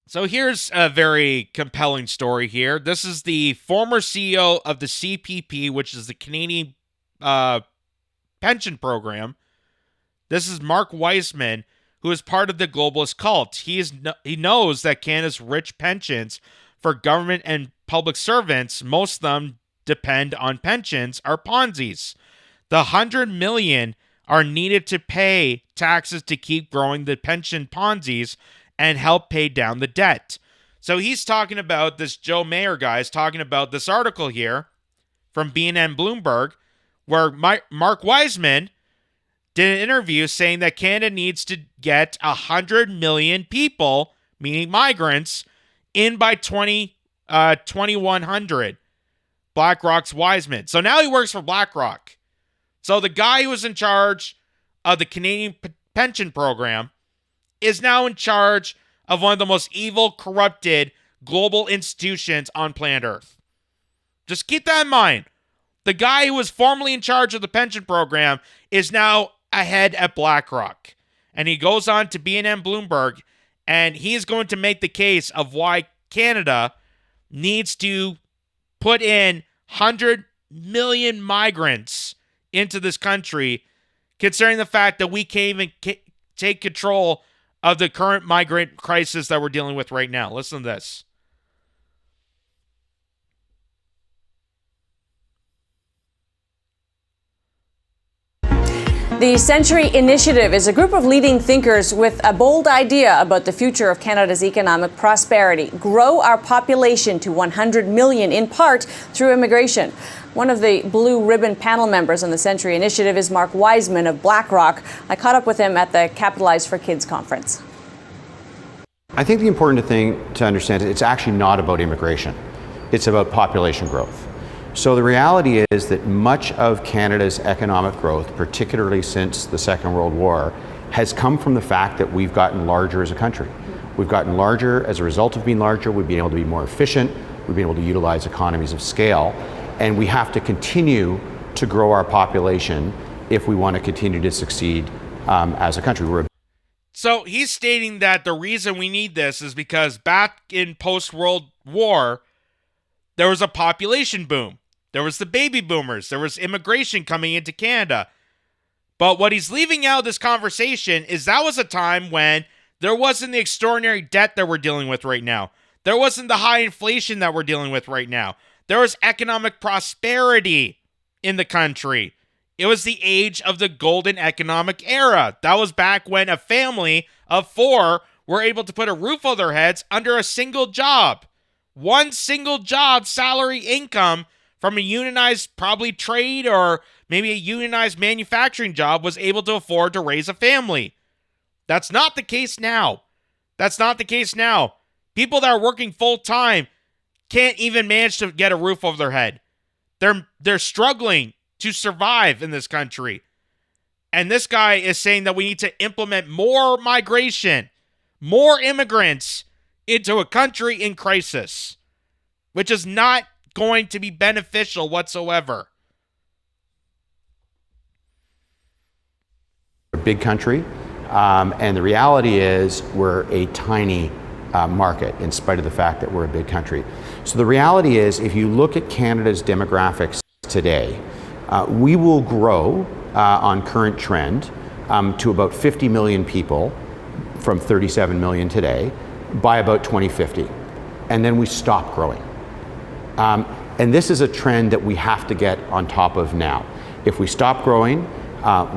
So here's a very compelling story here. This is the former CEO of the CPP, which is the Canadian uh, pension program. This is Mark Wiseman, who is part of the globalist cult. He knows that Canada's rich pensions for government and public servants, most of them depend on pensions, are Ponzi's. The 100 million are needed to pay taxes to keep growing the pension Ponzi's and help pay down the debt. So he's talking about, this Joe Mayer guy is talking about this article here from BNN Bloomberg, where Mark Wiseman did an interview saying that Canada needs to get 100 million people, meaning migrants, in by 2100. BlackRock's Wiseman. So now he works for BlackRock. So the guy who was in charge of the Canadian pension program is now in charge of one of the most evil, corrupted global institutions on planet Earth. Just keep that in mind. The guy who was formerly in charge of the pension program is now ahead at BlackRock. And he goes on to BNN Bloomberg, and he is going to make the case of why Canada needs to put in 100 million migrants into this country, considering the fact that we can't even take control of the current migrant crisis that we're dealing with right now. Listen to this. The Century Initiative is a group of leading thinkers with a bold idea about the future of Canada's economic prosperity. Grow our population to 100 million, in part through immigration. One of the Blue Ribbon panel members on the Century Initiative is Mark Wiseman of BlackRock. I caught up with him at the Capitalize for Kids conference. I think the important thing to understand is it's actually not about immigration. It's about population growth. So the reality is that much of Canada's economic growth, particularly since the Second World War, has come from the fact that we've gotten larger as a country. We've gotten larger as a result of being larger. We've been able to be more efficient. We've been able to utilize economies of scale. And we have to continue to grow our population if we want to continue to succeed as a country. So he's stating that the reason we need this is because back in post-World War, there was a population boom. There was the baby boomers. There was immigration coming into Canada. But what he's leaving out of this conversation is that was a time when there wasn't the extraordinary debt that we're dealing with right now. There wasn't the high inflation that we're dealing with right now. There was economic prosperity in the country. It was the age of the golden economic era. That was back when a family of 4 were able to put a roof over their heads under a single job. One single job, salary income from a unionized probably trade or maybe a unionized manufacturing job was able to afford to raise a family. That's not the case now. That's not the case now. People that are working full time can't even manage to get a roof over their head. They're struggling to survive in this country. And this guy is saying that we need to implement more migration, more immigrants into a country in crisis, which is not going to be beneficial whatsoever. A big country, and the reality is we're a tiny market in spite of the fact that we're a big country. So the reality is, if you look at Canada's demographics today, we will grow on current trend to about 50 million people from 37 million today by about 2050. And then we stop growing. And this is a trend that we have to get on top of now. If we stop growing,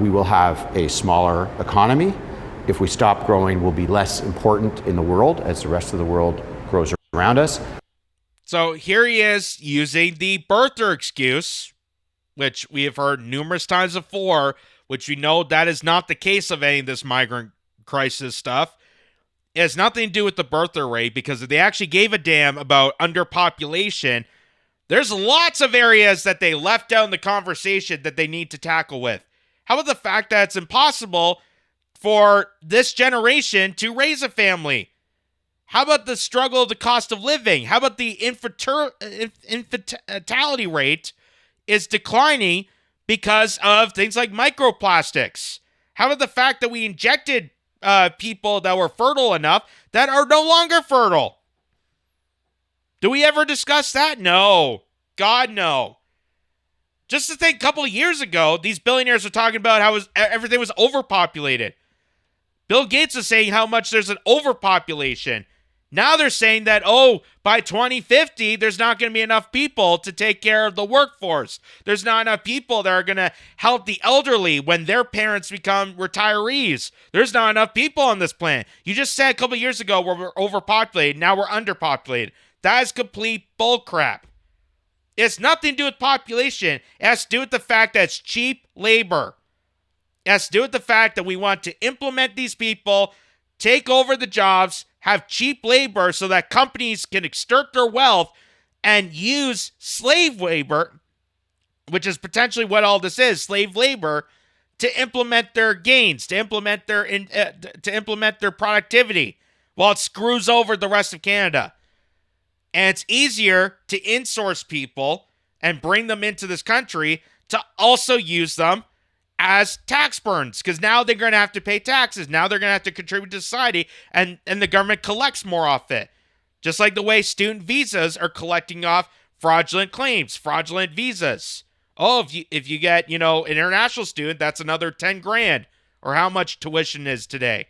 we will have a smaller economy. If we stop growing, we'll be less important in the world as the rest of the world grows around us. So here he is using the birther excuse, which we have heard numerous times before, which we know that is not the case of any of this migrant crisis stuff. It has nothing to do with the birther rate, because if they actually gave a damn about underpopulation, there's lots of areas that they left out in the conversation that they need to tackle with. How about the fact that it's impossible for this generation to raise a family? How about the struggle of the cost of living? How about the infertility rate is declining because of things like microplastics? How about the fact that we injected people that were fertile enough that are no longer fertile. Do we ever discuss that? No. God, no. Just to think, a couple of years ago, these billionaires were talking about how everything was overpopulated. Bill Gates was saying how much there's an overpopulation. Now they're saying that, by 2050, there's not going to be enough people to take care of the workforce. There's not enough people that are going to help the elderly when their parents become retirees. There's not enough people on this planet. You just said a couple of years ago we're overpopulated. Now we're underpopulated. That is complete bullcrap. It's nothing to do with population. It has to do with the fact that it's cheap labor. It has to do with the fact that we want to implement these people, take over the jobs, have cheap labor so that companies can extort their wealth and use slave labor, which is potentially what all this is, slave labor, to implement their gains, to implement their productivity, while it screws over the rest of Canada. And it's easier to insource people and bring them into this country to also use them as tax burns, because now they're going to have to pay taxes. Now they're going to have to contribute to society, and the government collects more off it. Just like the way student visas are collecting off fraudulent claims, fraudulent visas. If you get, an international student, that's another 10 grand, or how much tuition is today.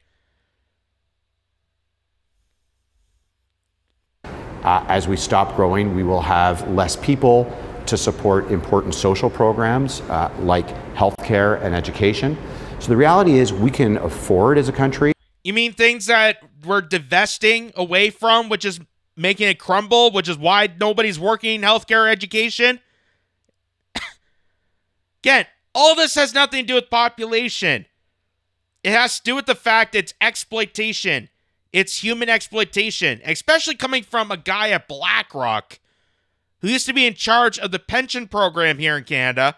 As we stop growing, we will have less people to support important social programs like healthcare and education. So the reality is we can afford as a country. You mean things that we're divesting away from, which is making it crumble, which is why nobody's working in healthcare or education? Again, all this has nothing to do with population. It has to do with the fact it's exploitation. It's human exploitation, especially coming from a guy at BlackRock who used to be in charge of the pension program here in Canada.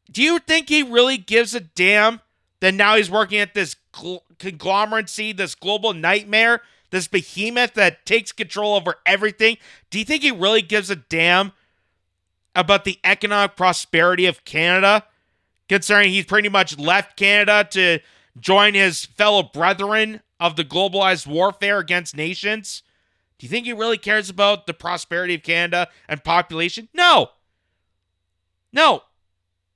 Do you think he really gives a damn that now he's working at this conglomeracy, this global nightmare, this behemoth that takes control over everything? Do you think he really gives a damn about the economic prosperity of Canada, considering he's pretty much left Canada to join his fellow brethren of the globalized warfare against nations? Do you think he really cares about the prosperity of Canada and population? No.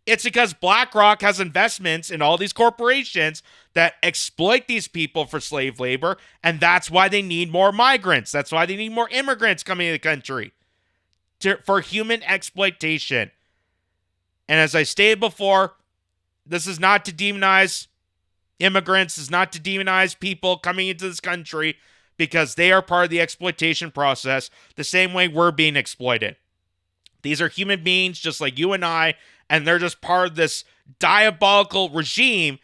It's because BlackRock has investments in all these corporations that exploit these people for slave labor, and that's why they need more migrants. That's why they need more immigrants coming to the country for human exploitation. And as I stated before, this is not to demonize immigrants, is not to demonize people coming into this country, because they are part of the exploitation process the same way we're being exploited. These are human beings just like you and I, and they're just part of this diabolical regime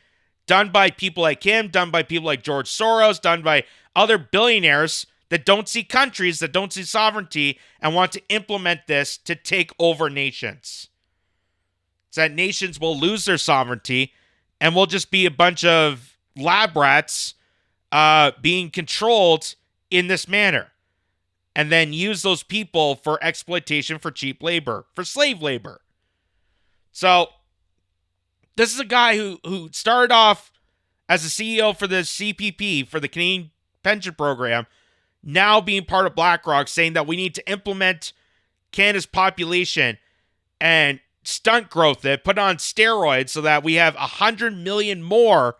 done by people like him, done by people like George Soros, done by other billionaires that don't see countries, that don't see sovereignty, and want to implement this to take over nations. So that nations will lose their sovereignty and will just be a bunch of lab rats being controlled in this manner, and then use those people for exploitation, for cheap labor, for slave labor. So this is a guy who started off as a CEO for the CPP, for the Canadian Pension Program, now being part of BlackRock, saying that we need to implement Canada's population and stunt growth it, put on steroids so that we have 100 million more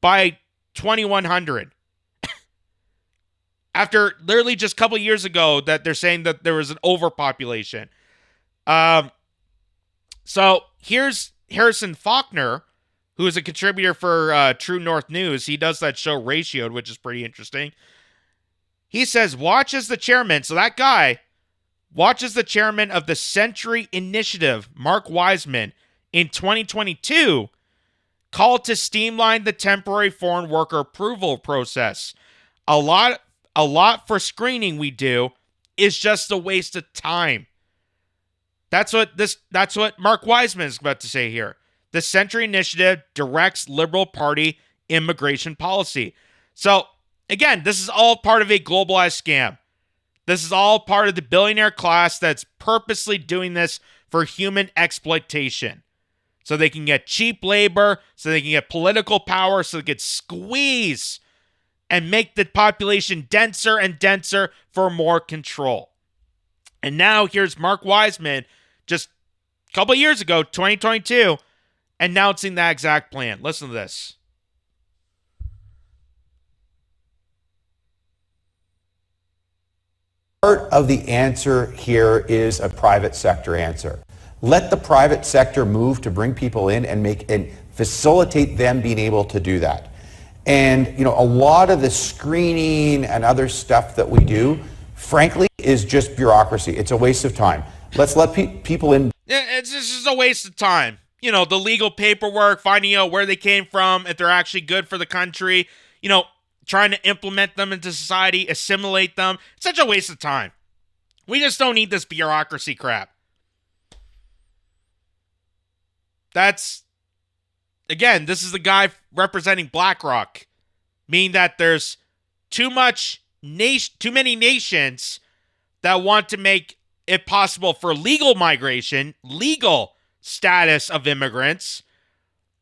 by 2100. After literally just a couple of years ago that they're saying that there was an overpopulation. So here's Harrison Faulkner, who is a contributor for True North News. He does that show Reshape, which is pretty interesting. He says, watch as the chairman, so that guy watches the chairman of the Century Initiative, Mark Wiseman, in 2022, called to streamline the temporary foreign worker approval process. A lot for screening we do is just a waste of time. That's what Mark Wiseman is about to say here. The Century Initiative directs Liberal Party immigration policy. So, again, this is all part of a globalized scam. This is all part of the billionaire class that's purposely doing this for human exploitation. so they can get cheap labor, so they can get political power, so they can squeeze and make the population denser and denser for more control. And now here's Mark Wiseman, just a couple of years ago, 2022, announcing that exact plan. Listen to this. Part of the answer here is a private sector answer. Let the private sector move to bring people in and facilitate them being able to do that. And a lot of the screening and other stuff that we do, frankly, is just bureaucracy. It's a waste of time. Let's let people in. It's just a waste of time. The legal paperwork, finding out where they came from, if they're actually good for the country, trying to implement them into society, assimilate them. It's such a waste of time. We just don't need this bureaucracy crap. Again, this is the guy representing BlackRock, meaning that there's too many nations that want to make it possible for legal migration, legal status of immigrants,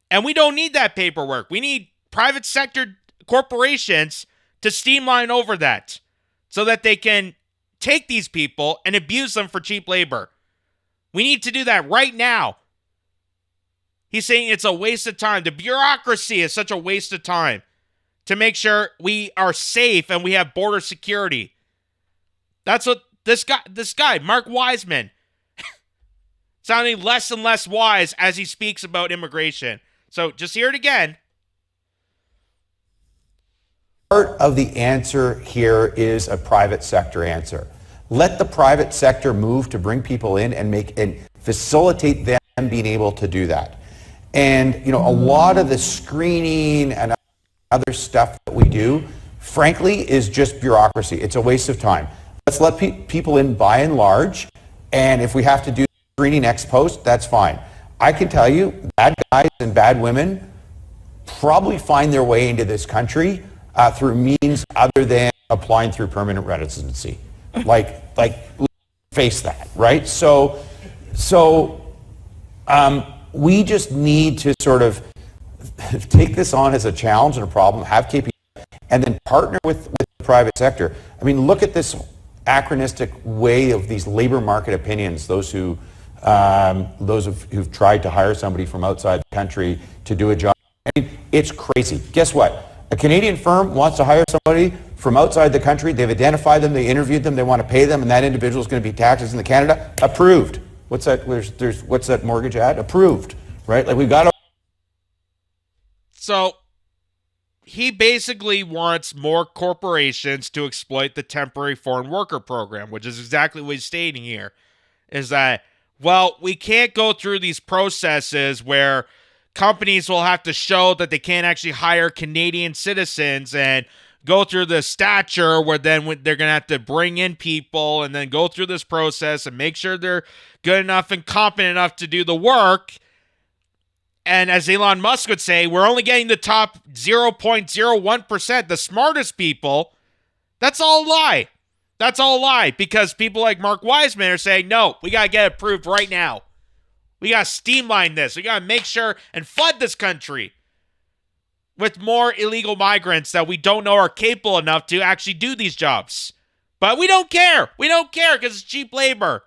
and we don't need that paperwork. We need private sector corporations to streamline over that so that they can take these people and abuse them for cheap labor. We need to do that right now. He's saying it's a waste of time. The bureaucracy is such a waste of time to make sure we are safe and we have border security. That's what this guy, Mark Wiseman, sounding less and less wise as he speaks about immigration. So just hear it again. Part of the answer here is a private sector answer. Let the private sector move to bring people in and facilitate them being able to do that. And a lot of the screening and other stuff that we do, frankly, is just bureaucracy. It's a waste of time. Let's let people in by and large, and if we have to do screening ex post, that's fine. I can tell you, bad guys and bad women probably find their way into this country through means other than applying through permanent residency. Like face that, right? So we just need to sort of take this on as a challenge and a problem, have KPIs, and then partner with the private sector. I mean, look at this anachronistic way of these labor market opinions, those who've tried to hire somebody from outside the country to do a job. I mean, it's crazy. Guess what? A Canadian firm wants to hire somebody from outside the country. They've identified them, they interviewed them, they want to pay them, and that individual is going to be taxed in Canada. Approved. What's that? What's that mortgage ad? Approved, right? Like we've got to. So he basically wants more corporations to exploit the temporary foreign worker program, which is exactly what he's stating here. Is that, well, we can't go through these processes where companies will have to show that they can't actually hire Canadian citizens and go through the stature where then they're going to have to bring in people and then go through this process and make sure they're good enough and competent enough to do the work. And as Elon Musk would say, we're only getting the top 0.01%, the smartest people. That's all a lie. That's all a lie, because people like Mark Wiseman are saying, no, we got to get it approved right now. We got to streamline this. We got to make sure and flood this country with more illegal migrants that we don't know are capable enough to actually do these jobs. But we don't care. We don't care because it's cheap labor.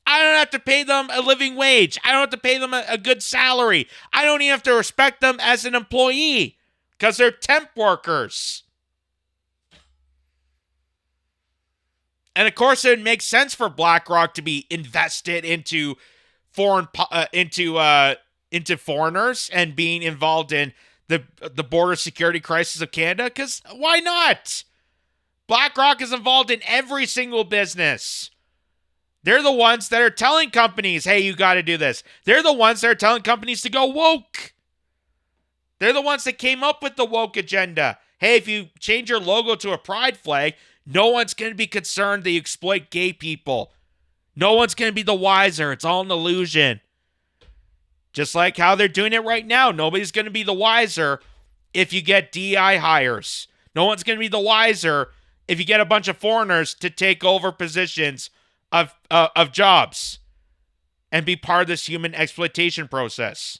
I don't have to pay them a living wage. I don't have to pay them a good salary. I don't even have to respect them as an employee because they're temp workers. And of course, it makes sense for BlackRock to be invested into into foreigners and being involved in the border security crisis of Canada, because why not? BlackRock is involved in every single business. They're the ones that are telling companies, hey, you got to do this. They're the ones that are telling companies to go woke. They're the ones that came up with the woke agenda. Hey, if you change your logo to a pride flag, no one's going to be concerned that you exploit gay people. No one's going to be the wiser. It's all an illusion. Just like how they're doing it right now. Nobody's going to be the wiser if you get DEI hires. No one's going to be the wiser if you get a bunch of foreigners to take over positions of jobs. and be part of this human exploitation process.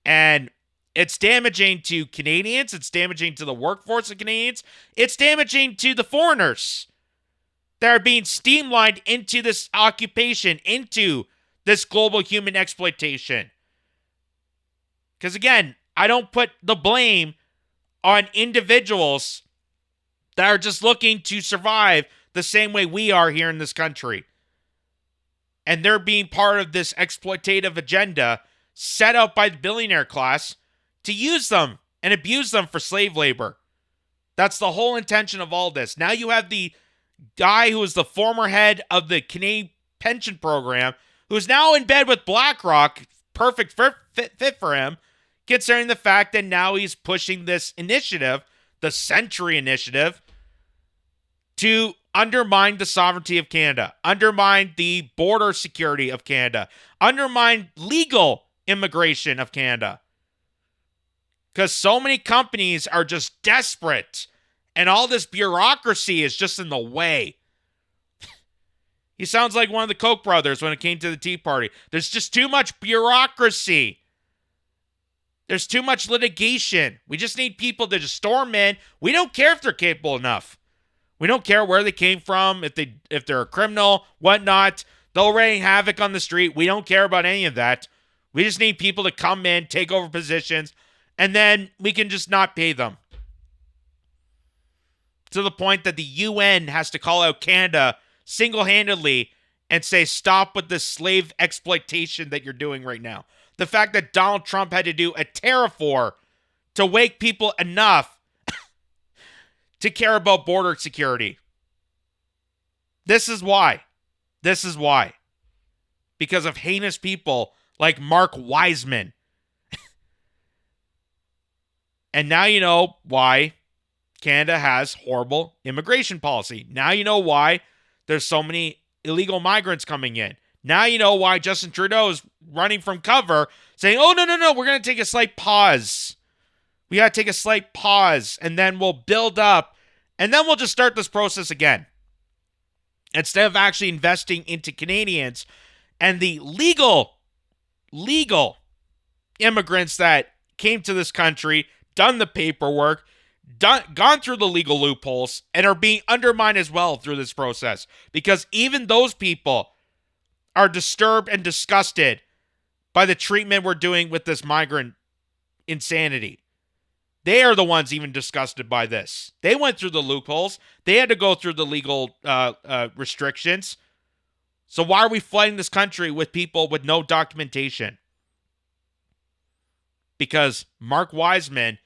And it's damaging to Canadians. It's damaging to the workforce of Canadians. It's damaging to the foreigners that are being streamlined into this occupation, into this global human exploitation. Because again, I don't put the blame on individuals that are just looking to survive the same way we are here in this country. And they're being part of this exploitative agenda set out by the billionaire class to use them and abuse them for slave labor. That's the whole intention of all this. Now you have the guy who was the former head of the Canadian pension program, who's now in bed with BlackRock, perfect fit for him, considering the fact that now he's pushing this initiative, the Century Initiative, to undermine the sovereignty of Canada, undermine the border security of Canada, undermine legal immigration of Canada. Because so many companies are just desperate, and all this bureaucracy is just in the way. He sounds like one of the Koch brothers when it came to the Tea Party. There's just too much bureaucracy. There's too much litigation. We just need people to just storm in. We don't care if they're capable enough. We don't care where they came from, if they're a criminal, whatnot. They'll rain havoc on the street. We don't care about any of that. We just need people to come in, take over positions, and then we can just not pay them. To the point that the UN has to call out Canada single-handedly and say, stop with this slave exploitation that you're doing right now. The fact that Donald Trump had to do a tariff war to wake people enough to care about border security. This is why. This is why. Because of heinous people like Mark Wiseman. And now you know why Canada has horrible immigration policy. Now you know why there's so many illegal migrants coming in. Now you know why Justin Trudeau is running from cover, saying, oh, no, we're going to take a slight pause. We got to take a slight pause, and then we'll build up, and then we'll just start this process again. Instead of actually investing into Canadians and the legal immigrants that came to this country, done the paperwork, gone through the legal loopholes, and are being undermined as well through this process. Because even those people are disturbed and disgusted by the treatment we're doing with this migrant insanity. They are the ones even disgusted by this. They went through the loopholes. They had to go through the legal restrictions. So why are we flooding this country with people with no documentation? Because Mark Wiseman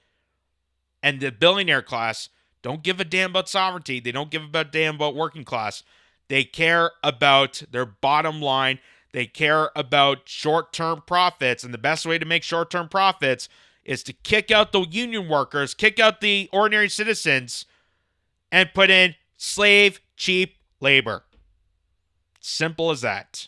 and the billionaire class don't give a damn about sovereignty. They don't give a damn about working class. They care about their bottom line. They care about short-term profits. And the best way to make short-term profits is to kick out the union workers, kick out the ordinary citizens, and put in slave, cheap labor. Simple as that.